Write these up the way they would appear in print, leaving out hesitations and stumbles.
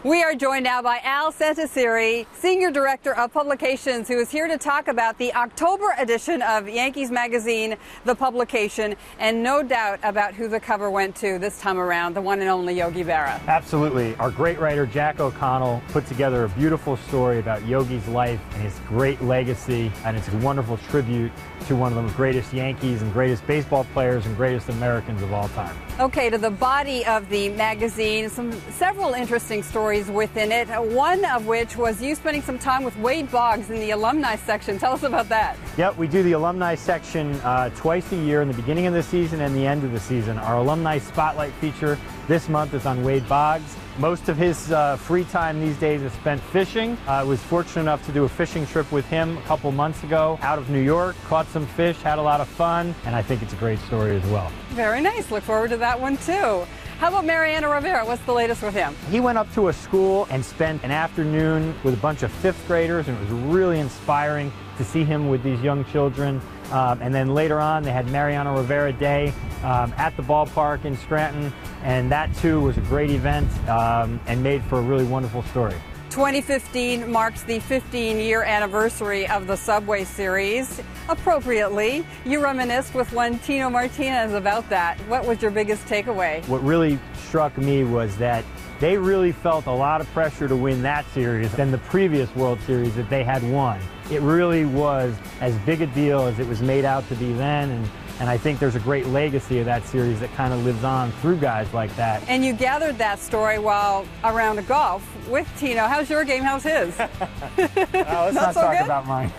We are joined now by Al Santasiri, Senior Director of Publications, who is here to talk about the October edition of Yankees Magazine, the publication, and no doubt about who the cover went to this time around, the one and only Yogi Berra. Absolutely. Our great writer, Jack O'Connell, put together a beautiful story about Yogi's life and his great legacy, and it's a wonderful tribute to one of the greatest Yankees and greatest baseball players and greatest Americans of all time. Okay, to the body of the magazine, several interesting stories within it, one of which was you spending some time with Wade Boggs in the alumni section. Tell us about that. Yep, we do the alumni section twice a year in the beginning of the season and the end of the season. Our alumni spotlight feature this month is on Wade Boggs. Most of his free time these days is spent fishing. I was fortunate enough to do a fishing trip with him a couple months ago out of New York, caught some fish, had a lot of fun, and I think it's a great story as well. Very nice. Look forward to that one too. How about Mariano Rivera? What's the latest with him? He went up to a school and spent an afternoon with a bunch of fifth graders, and it was really inspiring to see him with these young children. And then later on, they had Mariano Rivera Day at the ballpark in Scranton, and that too was a great event and made for a really wonderful story. 2015 marks the 15-year anniversary of the Subway Series. Appropriately, you reminisced with one Tino Martinez about that. What was your biggest takeaway? What really struck me was that they really felt a lot of pressure to win that series than the previous World Series that they had won. It really was as big a deal as it was made out to be then, and I think there's a great legacy of that series that kind of lives on through guys like that. And you gathered that story while around a golf with Tino. How's your game? How's his? Let's not talk about mine.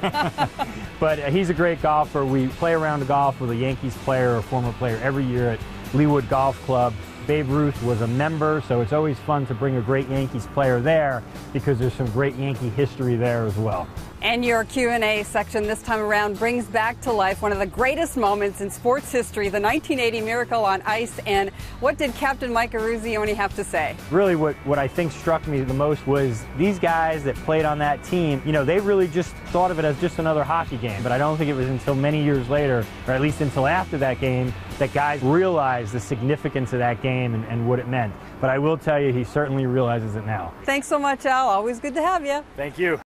But he's a great golfer. We play around a golf with a Yankees player or former player every year at Leawood Golf Club. Babe Ruth was a member, so it's always fun to bring a great Yankees player there because there's some great Yankee history there as well. And your Q&A section this time around brings back to life one of the greatest moments in sports history, the 1980 Miracle on Ice. And what did Captain Mike Eruzione have to say? Really what I think struck me the most was these guys that played on that team, you know, they really just thought of it as just another hockey game. But I don't think it was until many years later, or at least until after that game, that guys realized the significance of that game and what it meant. But I will tell you, he certainly realizes it now. Thanks so much, Al. Always good to have you. Thank you.